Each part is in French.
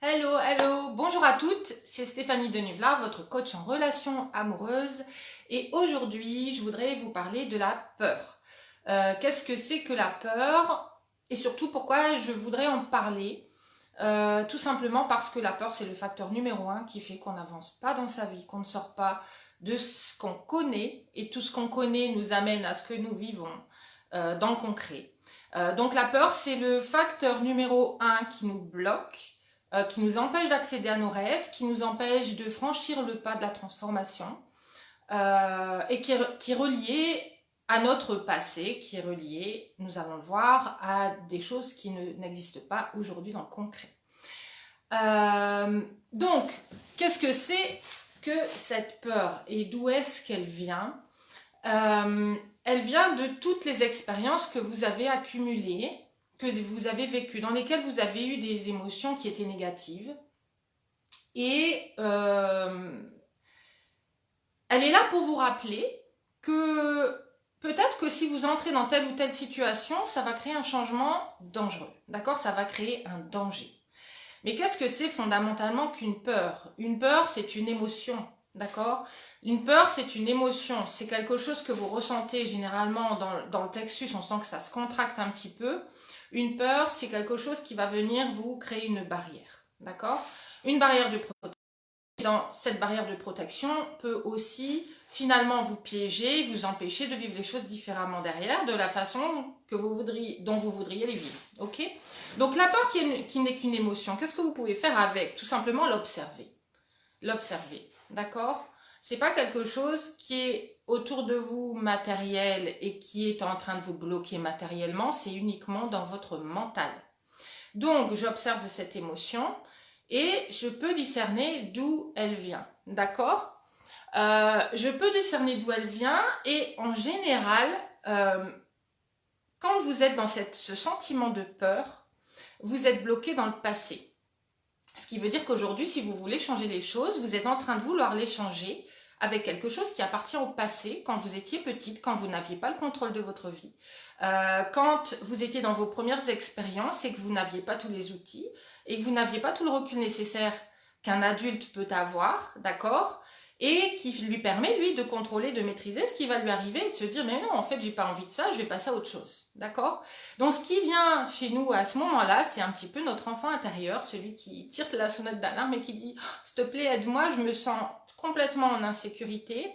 Hello, hello, bonjour à toutes, c'est Stéphanie Denuvlar, votre coach en relations amoureuses et aujourd'hui je voudrais vous parler de la peur. Qu'est-ce que c'est que la peur et surtout pourquoi je voudrais en parler? Tout simplement parce que la peur c'est le facteur numéro 1 qui fait qu'on n'avance pas dans sa vie, qu'on ne sort pas de ce qu'on connaît et tout ce qu'on connaît nous amène à ce que nous vivons dans le concret. Donc la peur c'est le facteur numéro 1 qui nous bloque, qui nous empêche d'accéder à nos rêves, qui nous empêche de franchir le pas de la transformation et qui est relié à notre passé, qui est relié, nous allons le voir, à des choses qui n'existent pas aujourd'hui dans le concret. Donc, qu'est-ce que c'est que cette peur et d'où est-ce qu'elle vient? Elle vient de toutes les expériences que vous avez accumulées, que vous avez vécues, dans lesquelles vous avez eu des émotions qui étaient négatives. Et elle est là pour vous rappeler que peut-être que si vous entrez dans telle ou telle situation, ça va créer un changement dangereux. D'accord? Ça va créer un danger. Mais qu'est-ce que c'est fondamentalement qu'une peur? Une peur, c'est une émotion. D'accord? Une peur, c'est une émotion. C'est quelque chose que vous ressentez généralement dans le plexus. On sent que ça se contracte un petit peu. Une peur, c'est quelque chose qui va venir vous créer une barrière. D'accord? Une barrière de protection. Dans cette barrière de protection peut aussi finalement vous piéger, vous empêcher de vivre les choses différemment derrière, de la façon dont vous voudriez les vivre. Ok? Donc la peur qui n'est qu'une émotion, qu'est-ce que vous pouvez faire avec? Tout simplement l'observer. L'observer. D'accord? C'est pas quelque chose qui est autour de vous matériel et qui est en train de vous bloquer matériellement, c'est uniquement dans votre mental. Donc, j'observe cette émotion et je peux discerner d'où elle vient. D'accord? Je peux discerner d'où elle vient et en général, quand vous êtes dans ce sentiment de peur, vous êtes bloqué dans le passé. Ce qui veut dire qu'aujourd'hui, si vous voulez changer les choses, vous êtes en train de vouloir les changer avec quelque chose qui appartient au passé, quand vous étiez petite, quand vous n'aviez pas le contrôle de votre vie, quand vous étiez dans vos premières expériences et que vous n'aviez pas tous les outils et que vous n'aviez pas tout le recul nécessaire qu'un adulte peut avoir, d'accord, et qui lui permet, lui, de contrôler, de maîtriser ce qui va lui arriver et de se dire, mais non, en fait, j'ai pas envie de ça, je vais passer à autre chose, d'accord? Donc, ce qui vient chez nous à ce moment-là, c'est un petit peu notre enfant intérieur, celui qui tire la sonnette d'alarme et qui dit, s'il te plaît, aide-moi, je me sens complètement en insécurité,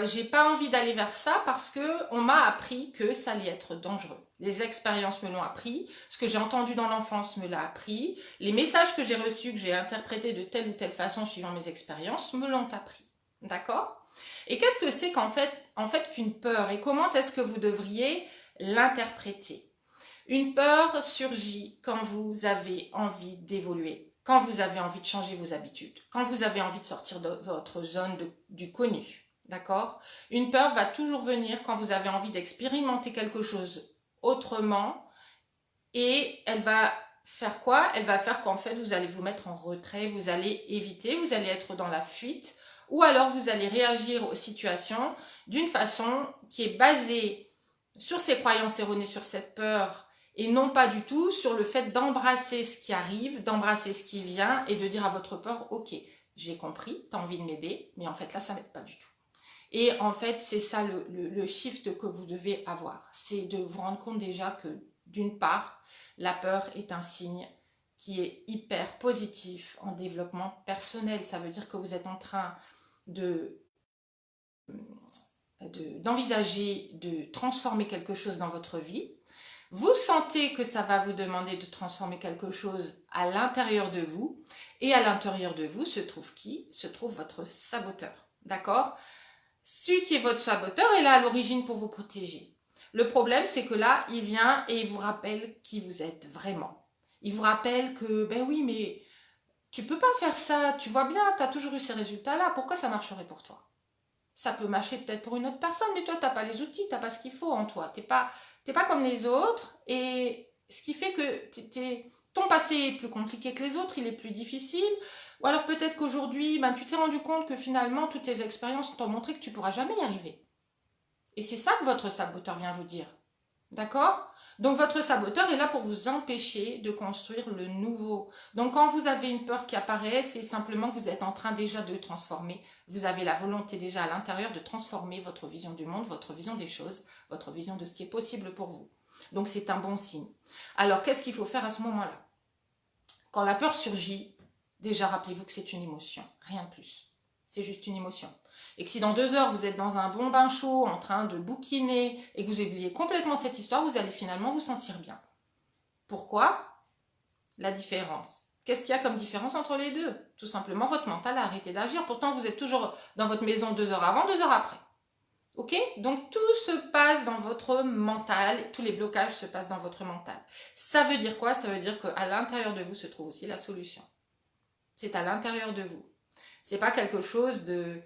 j'ai pas envie d'aller vers ça parce que on m'a appris que ça allait être dangereux. Les expériences me l'ont appris, ce que j'ai entendu dans l'enfance me l'a appris, les messages que j'ai reçus, que j'ai interprétés de telle ou telle façon suivant mes expériences, me l'ont appris. D'accord? Et qu'est-ce que c'est qu'en fait qu'une peur et comment est-ce que vous devriez l'interpréter? Une peur surgit quand vous avez envie d'évoluer, quand vous avez envie de changer vos habitudes, quand vous avez envie de sortir de votre zone du connu. D'accord? Une peur va toujours venir quand vous avez envie d'expérimenter quelque chose autrement et elle va faire quoi? Elle va faire qu'en fait vous allez vous mettre en retrait, vous allez éviter, vous allez être dans la fuite ou alors vous allez réagir aux situations d'une façon qui est basée sur ces croyances erronées, sur cette peur et non pas du tout sur le fait d'embrasser ce qui arrive, d'embrasser ce qui vient et de dire à votre peur, ok, j'ai compris, tu as envie de m'aider, mais en fait là ça m'aide pas du tout. Et en fait, c'est ça le shift que vous devez avoir. C'est de vous rendre compte déjà que, d'une part, la peur est un signe qui est hyper positif en développement personnel. Ça veut dire que vous êtes en train d'envisager de transformer quelque chose dans votre vie. Vous sentez que ça va vous demander de transformer quelque chose à l'intérieur de vous. Et à l'intérieur de vous se trouve qui? Se trouve votre saboteur. D'accord? Celui qui est votre saboteur est là à l'origine pour vous protéger. Le problème, c'est que là, il vient et il vous rappelle qui vous êtes vraiment. Il vous rappelle que, ben oui, mais tu peux pas faire ça, tu vois bien, tu as toujours eu ces résultats-là, pourquoi ça marcherait pour toi? Ça peut marcher peut-être pour une autre personne, mais toi, tu n'as pas les outils, tu n'as pas ce qu'il faut en toi. Tu n'es pas comme les autres, et ce qui fait que ton passé est plus compliqué que les autres, il est plus difficile. Ou alors peut-être qu'aujourd'hui, tu t'es rendu compte que finalement, toutes tes expériences t'ont montré que tu ne pourras jamais y arriver. Et c'est ça que votre saboteur vient vous dire. D'accord? Donc votre saboteur est là pour vous empêcher de construire le nouveau. Donc quand vous avez une peur qui apparaît, c'est simplement que vous êtes en train déjà de transformer. Vous avez la volonté déjà à l'intérieur de transformer votre vision du monde, votre vision des choses, votre vision de ce qui est possible pour vous. Donc c'est un bon signe. Alors qu'est-ce qu'il faut faire à ce moment-là? Quand la peur surgit, déjà rappelez-vous que c'est une émotion, rien de plus. C'est juste une émotion. Et que si dans 2 heures, vous êtes dans un bon bain chaud, en train de bouquiner, et que vous oubliez complètement cette histoire, vous allez finalement vous sentir bien. Pourquoi? La différence. Qu'est-ce qu'il y a comme différence entre les deux? Tout simplement, votre mental a arrêté d'agir. Pourtant, vous êtes toujours dans votre maison 2 heures avant, 2 heures après. Ok? Donc, tout se passe dans votre mental. Tous les blocages se passent dans votre mental. Ça veut dire quoi? Ça veut dire qu'à l'intérieur de vous se trouve aussi la solution. C'est à l'intérieur de vous. C'est pas quelque chose de...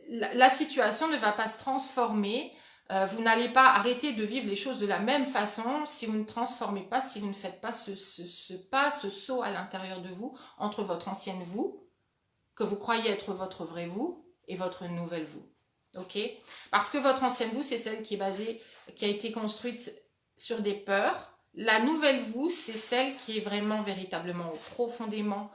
la situation ne va pas se transformer. Vous n'allez pas arrêter de vivre les choses de la même façon si vous ne transformez pas, si vous ne faites pas ce pas, ce saut à l'intérieur de vous, entre votre ancienne vous, que vous croyez être votre vrai vous, et votre nouvelle vous. Ok? Parce que votre ancienne vous, c'est celle qui est basée, qui a été construite sur des peurs. La nouvelle vous, c'est celle qui est vraiment, véritablement, profondément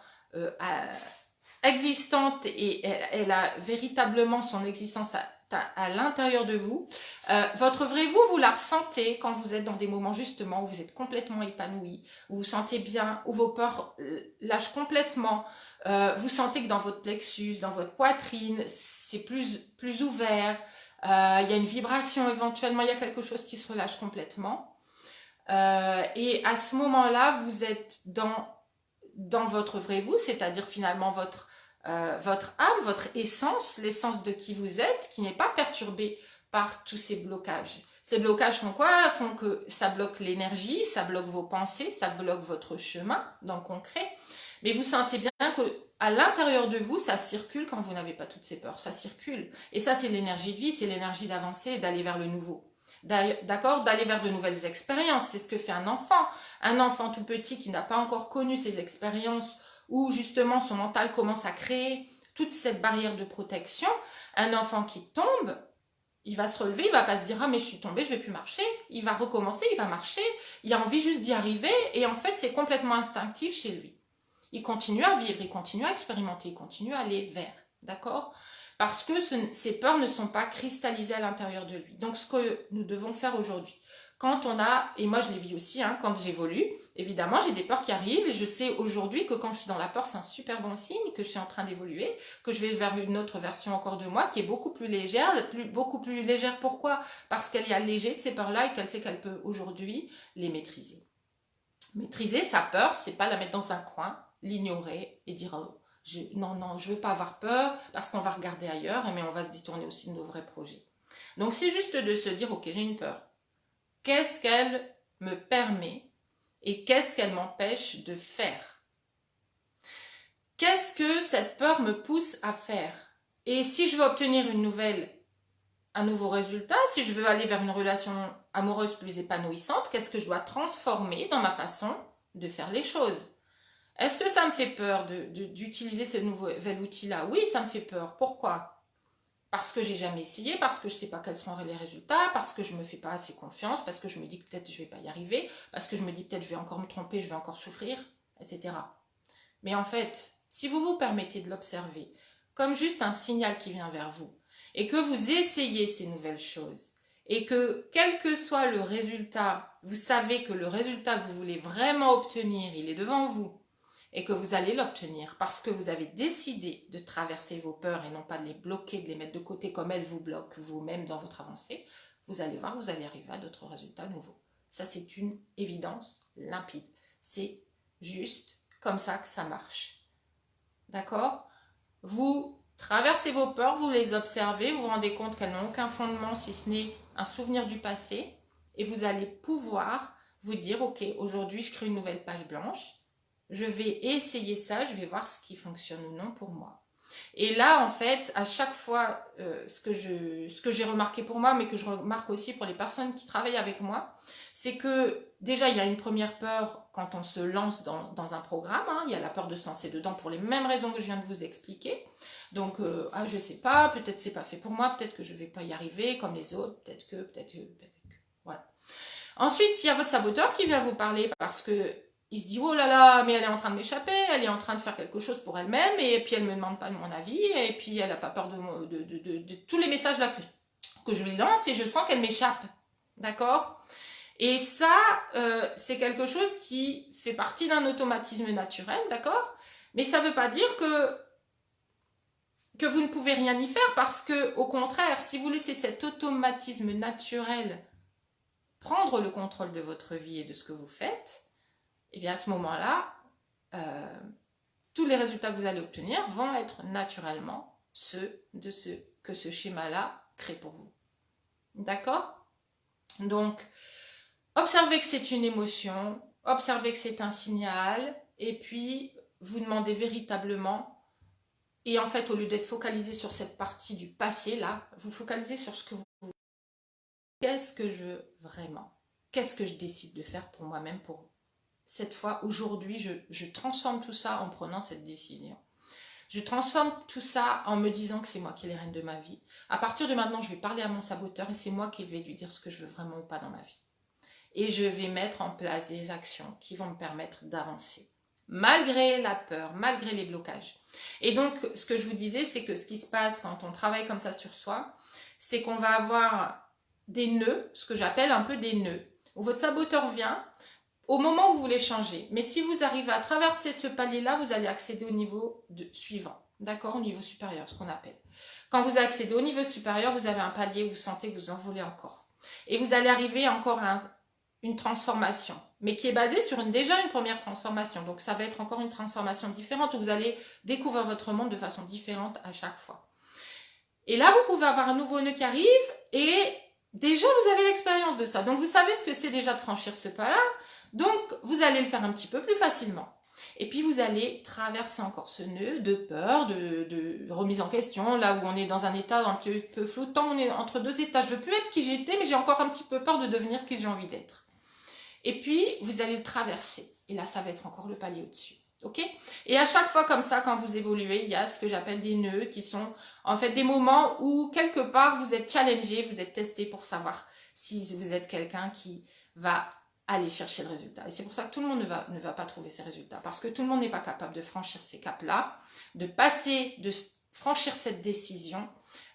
existante, et elle a véritablement son existence à l'intérieur de vous. Votre vrai vous, vous la ressentez quand vous êtes dans des moments justement où vous êtes complètement épanoui, où vous vous sentez bien, où vos peurs lâchent complètement. Vous sentez que dans votre plexus, dans votre poitrine, c'est plus ouvert. Il y a une vibration éventuellement, il y a quelque chose qui se relâche complètement. Et à ce moment-là, vous êtes dans votre vrai vous, c'est-à-dire finalement votre âme, votre essence, l'essence de qui vous êtes, qui n'est pas perturbée par tous ces blocages. Ces blocages font quoi? Font que ça bloque l'énergie, ça bloque vos pensées, ça bloque votre chemin dans le concret. Mais vous sentez bien qu'à l'intérieur de vous, ça circule quand vous n'avez pas toutes ces peurs. Ça circule. Et ça, c'est l'énergie de vie, c'est l'énergie d'avancer et d'aller vers le nouveau. D'accord? D'aller vers de nouvelles expériences. C'est ce que fait un enfant. Un enfant tout petit qui n'a pas encore connu ces expériences où justement son mental commence à créer toute cette barrière de protection. Un enfant qui tombe, il va se relever, il va pas se dire « Ah mais je suis tombé, je vais plus marcher ». Il va recommencer, il va marcher. Il a envie juste d'y arriver et en fait c'est complètement instinctif chez lui. Il continue à vivre, il continue à expérimenter, il continue à aller vers. D'accord? Parce que ces peurs ne sont pas cristallisées à l'intérieur de lui. Donc, ce que nous devons faire aujourd'hui, quand on a, et moi je les vis aussi, hein, quand j'évolue, évidemment, j'ai des peurs qui arrivent et je sais aujourd'hui que quand je suis dans la peur, c'est un super bon signe, que je suis en train d'évoluer, que je vais vers une autre version encore de moi qui est beaucoup plus légère. Beaucoup plus légère, pourquoi? Parce qu'elle est allégée de ces peurs-là et qu'elle sait qu'elle peut aujourd'hui les maîtriser. Maîtriser sa peur, c'est pas la mettre dans un coin, l'ignorer et dire non, je veux pas avoir peur parce qu'on va regarder ailleurs, mais on va se détourner aussi de nos vrais projets. Donc c'est juste de se dire ok, j'ai une peur. Qu'est-ce qu'elle me permet et qu'est-ce qu'elle m'empêche de faire? Qu'est-ce que cette peur me pousse à faire? Et si je veux obtenir un nouveau résultat, si je veux aller vers une relation amoureuse plus épanouissante, qu'est-ce que je dois transformer dans ma façon de faire les choses? Est-ce que ça me fait peur d'utiliser ce nouvel outil-là? Oui, ça me fait peur. Pourquoi? Parce que j'ai jamais essayé, parce que je ne sais pas quels seront les résultats, parce que je ne me fais pas assez confiance, parce que je me dis que peut-être je ne vais pas y arriver, parce que je me dis peut-être je vais encore me tromper, je vais encore souffrir, etc. Mais en fait, si vous vous permettez de l'observer comme juste un signal qui vient vers vous, et que vous essayez ces nouvelles choses, et que quel que soit le résultat, vous savez que le résultat que vous voulez vraiment obtenir, il est devant vous, et que vous allez l'obtenir parce que vous avez décidé de traverser vos peurs et non pas de les bloquer, de les mettre de côté comme elles vous bloquent vous-même dans votre avancée, vous allez voir, vous allez arriver à d'autres résultats nouveaux. Ça, c'est une évidence limpide. C'est juste comme ça que ça marche. D'accord? Vous traversez vos peurs, vous les observez, vous vous rendez compte qu'elles n'ont aucun fondement si ce n'est un souvenir du passé et vous allez pouvoir vous dire, ok, aujourd'hui je crée une nouvelle page blanche, je vais essayer ça, je vais voir ce qui fonctionne ou non pour moi. Et là, en fait, à chaque fois, ce que j'ai remarqué pour moi, mais que je remarque aussi pour les personnes qui travaillent avec moi, c'est que déjà, il y a une première peur quand on se lance dans un programme. Hein, il y a la peur de se lancer dedans pour les mêmes raisons que je viens de vous expliquer. Donc, je sais pas, peut-être c'est pas fait pour moi, peut-être que je vais pas y arriver comme les autres, peut-être que, voilà. Ensuite, il y a votre saboteur qui vient vous parler parce que il se dit oh là là, mais elle est en train de m'échapper, elle est en train de faire quelque chose pour elle-même, et puis elle me demande pas de mon avis, et puis elle a pas peur de tous les messages là que je lui lance, et je sens qu'elle m'échappe. D'accord? Et ça, c'est quelque chose qui fait partie d'un automatisme naturel, d'accord? Mais ça ne veut pas dire que vous ne pouvez rien y faire, parce que, au contraire, si vous laissez cet automatisme naturel prendre le contrôle de votre vie et de ce que vous faites, et bien à ce moment-là, tous les résultats que vous allez obtenir vont être naturellement ceux de ce que ce schéma-là crée pour vous. D'accord? Donc, observez que c'est une émotion, observez que c'est un signal, et puis vous demandez véritablement, et en fait, au lieu d'être focalisé sur cette partie du passé, là, vous focalisez sur ce que vous... Qu'est-ce que je veux vraiment? Qu'est-ce que je décide de faire pour moi-même, pour cette fois, aujourd'hui, je transforme tout ça en prenant cette décision. Je transforme tout ça en me disant que c'est moi qui ai les rênes de ma vie. À partir de maintenant, je vais parler à mon saboteur et c'est moi qui vais lui dire ce que je veux vraiment ou pas dans ma vie. Et je vais mettre en place des actions qui vont me permettre d'avancer. Malgré la peur, malgré les blocages. Et donc, ce que je vous disais, c'est que ce qui se passe quand on travaille comme ça sur soi, c'est qu'on va avoir des nœuds, ce que j'appelle un peu des nœuds, où votre saboteur vient au moment où vous voulez changer. Mais si vous arrivez à traverser ce palier-là, vous allez accéder au niveau suivant. D'accord? Au niveau supérieur, ce qu'on appelle. Quand vous accédez au niveau supérieur, vous avez un palier où vous sentez que vous envolez encore. Et vous allez arriver encore à une transformation, mais qui est basée sur déjà une première transformation. Donc ça va être encore une transformation différente où vous allez découvrir votre monde de façon différente à chaque fois. Et là, vous pouvez avoir un nouveau nœud qui arrive et déjà vous avez l'expérience de ça. Donc vous savez ce que c'est déjà de franchir ce pas-là. Donc, vous allez le faire un petit peu plus facilement. Et puis, vous allez traverser encore ce nœud de peur, de remise en question, là où on est dans un état un petit peu flottant, on est entre deux états. Je veux plus être qui j'étais, mais j'ai encore un petit peu peur de devenir qui j'ai envie d'être. Et puis, vous allez le traverser. Et là, ça va être encore le palier au-dessus. Ok? Et à chaque fois comme ça, quand vous évoluez, il y a ce que j'appelle des nœuds qui sont en fait des moments où quelque part vous êtes challengé, vous êtes testé pour savoir si vous êtes quelqu'un qui va aller chercher le résultat. Et c'est pour ça que tout le monde ne va pas trouver ces résultats. Parce que tout le monde n'est pas capable de franchir ces caps-là, de franchir cette décision,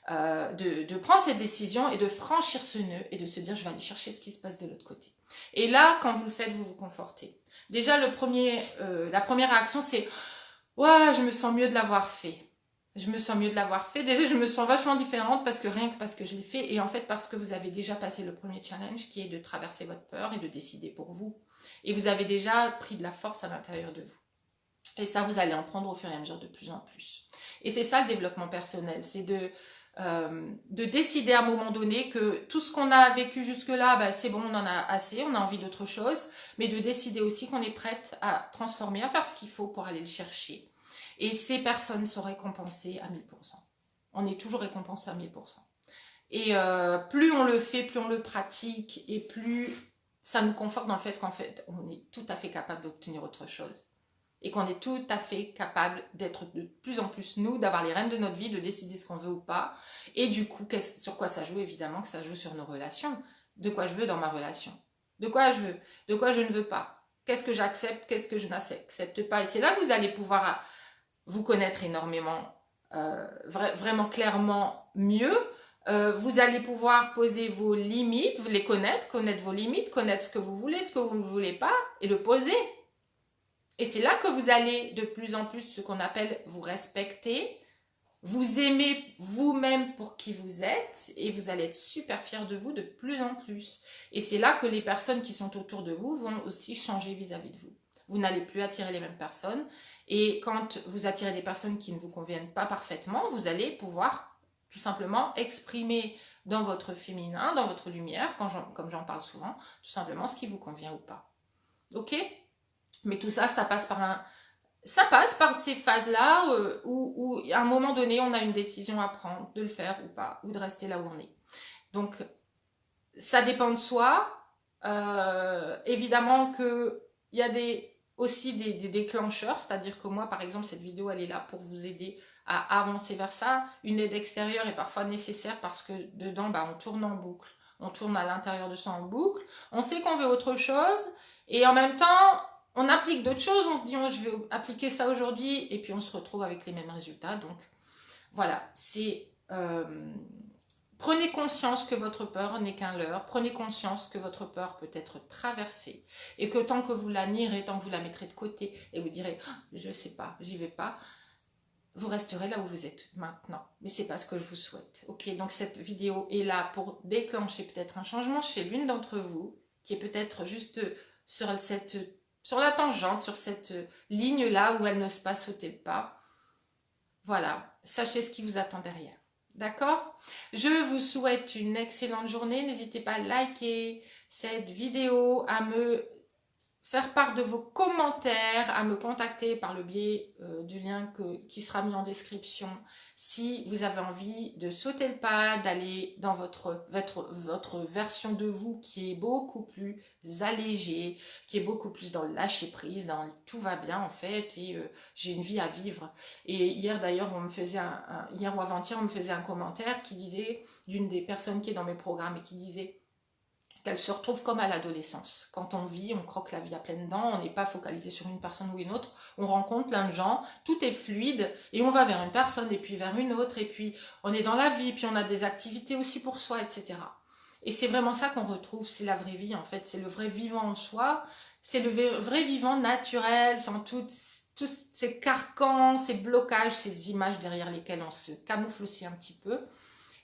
de prendre cette décision et de franchir ce nœud et de se dire je vais aller chercher ce qui se passe de l'autre côté. Et là, quand vous le faites, vous vous confortez. Déjà, la première réaction, c'est ouais, je me sens mieux de l'avoir fait. Je me sens mieux de l'avoir fait. Déjà, je me sens vachement différente parce que je l'ai fait et en fait parce que vous avez déjà passé le premier challenge qui est de traverser votre peur et de décider pour vous. Et vous avez déjà pris de la force à l'intérieur de vous. Et ça, vous allez en prendre au fur et à mesure de plus en plus. Et c'est ça le développement personnel, c'est de décider à un moment donné que tout ce qu'on a vécu jusque-là, bah, c'est bon, on en a assez, on a envie d'autre chose, mais de décider aussi qu'on est prête à transformer, à faire ce qu'il faut pour aller le chercher. Et ces personnes sont récompensées à 1000%. On est toujours récompensé à 1000%. Et plus on le fait, plus on le pratique, et plus ça nous conforte dans le fait qu'en fait, on est tout à fait capable d'obtenir autre chose. Et qu'on est tout à fait capable d'être de plus en plus nous, d'avoir les rênes de notre vie, de décider ce qu'on veut ou pas. Et du coup, sur quoi ça joue? Évidemment que ça joue sur nos relations. De quoi je veux dans ma relation? De quoi je veux? De quoi je ne veux pas? Qu'est-ce que j'accepte? Qu'est-ce que je n'accepte pas? Et c'est là que vous allez pouvoir vous connaître énormément, vraiment clairement mieux. Vous allez pouvoir poser vos limites, vous les connaître vos limites, connaître ce que vous voulez, ce que vous ne voulez pas, et le poser. Et c'est là que vous allez de plus en plus, ce qu'on appelle vous respecter, vous aimer vous-même pour qui vous êtes, et vous allez être super fiers de vous de plus en plus. Et c'est là que les personnes qui sont autour de vous vont aussi changer vis-à-vis de vous. Vous n'allez plus attirer les mêmes personnes, et quand vous attirez des personnes qui ne vous conviennent pas parfaitement, vous allez pouvoir tout simplement exprimer dans votre féminin, dans votre lumière, comme j'en parle souvent, tout simplement ce qui vous convient ou pas. Ok ? Mais tout ça, ça passe par ces phases-là où à un moment donné, on a une décision à prendre, de le faire ou pas, ou de rester là où on est. Donc, ça dépend de soi. Évidemment qu'il y a aussi des déclencheurs, c'est-à-dire que moi, par exemple, cette vidéo, elle est là pour vous aider à avancer vers ça. Une aide extérieure est parfois nécessaire parce que dedans, on tourne en boucle. on tourne à l'intérieur de soi en boucle, on sait qu'on veut autre chose, et en même temps, on applique d'autres choses, on se dit, oh, je vais appliquer ça aujourd'hui, et puis on se retrouve avec les mêmes résultats. Donc voilà, c'est... prenez conscience que votre peur n'est qu'un leurre, prenez conscience que votre peur peut être traversée, et que tant que vous la nierez, tant que vous la mettrez de côté, et vous direz, oh, je ne sais pas, j'y vais pas, vous resterez là où vous êtes maintenant. Mais c'est pas ce que je vous souhaite. Ok, donc cette vidéo est là pour déclencher peut-être un changement chez l'une d'entre vous, qui est peut-être juste sur la tangente, sur cette ligne-là où elle n'ose pas sauter le pas. Voilà, sachez ce qui vous attend derrière. D'accord? Je vous souhaite une excellente journée. N'hésitez pas à liker cette vidéo, à me faire part de vos commentaires, à me contacter par le biais du lien qui sera mis en description si vous avez envie de sauter le pas, d'aller dans votre version de vous qui est beaucoup plus allégée, qui est beaucoup plus dans le lâcher prise, dans le tout va bien en fait, et j'ai une vie à vivre. Et hier d'ailleurs, hier ou avant-hier, on me faisait un commentaire qui disait, d'une des personnes qui est dans mes programmes, et qui disait qu'elle se retrouve comme à l'adolescence. Quand on vit, on croque la vie à pleines dents, on n'est pas focalisé sur une personne ou une autre, on rencontre plein de gens, tout est fluide, et on va vers une personne, et puis vers une autre, et puis on est dans la vie, puis on a des activités aussi pour soi, etc. Et c'est vraiment ça qu'on retrouve, c'est la vraie vie en fait, c'est le vrai vivant en soi, c'est le vrai vivant naturel, sans tous ces carcans, ces blocages, ces images derrière lesquelles on se camoufle aussi un petit peu.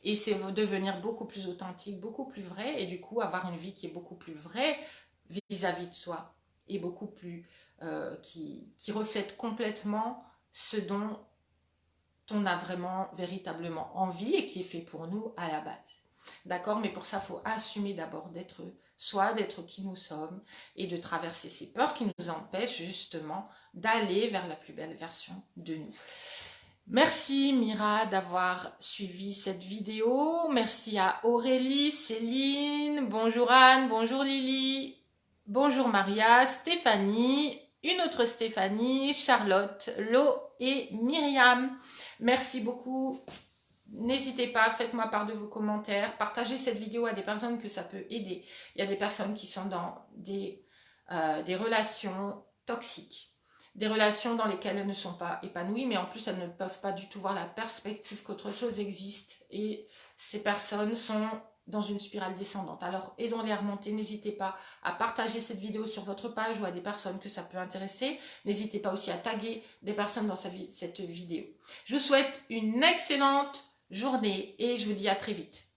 Et c'est devenir beaucoup plus authentique, beaucoup plus vrai, et du coup avoir une vie qui est beaucoup plus vraie vis-à-vis de soi, et beaucoup plus qui reflète complètement ce dont on a vraiment véritablement envie et qui est fait pour nous à la base. D'accord? Mais pour ça, il faut assumer d'abord d'être soi, d'être qui nous sommes, et de traverser ces peurs qui nous empêchent justement d'aller vers la plus belle version de nous. Merci Mira d'avoir suivi cette vidéo. Merci à Aurélie, Céline, bonjour Anne, bonjour Lily, bonjour Maria, Stéphanie, une autre Stéphanie, Charlotte, Lo et Myriam. Merci beaucoup. N'hésitez pas, faites-moi part de vos commentaires, partagez cette vidéo à des personnes que ça peut aider. Il y a des personnes qui sont dans des relations toxiques. Des relations dans lesquelles elles ne sont pas épanouies, mais en plus elles ne peuvent pas du tout voir la perspective qu'autre chose existe. Et ces personnes sont dans une spirale descendante. Alors aidons-les à remonter. N'hésitez pas à partager cette vidéo sur votre page ou à des personnes que ça peut intéresser. N'hésitez pas aussi à taguer des personnes dans cette vidéo. Je vous souhaite une excellente journée et je vous dis à très vite.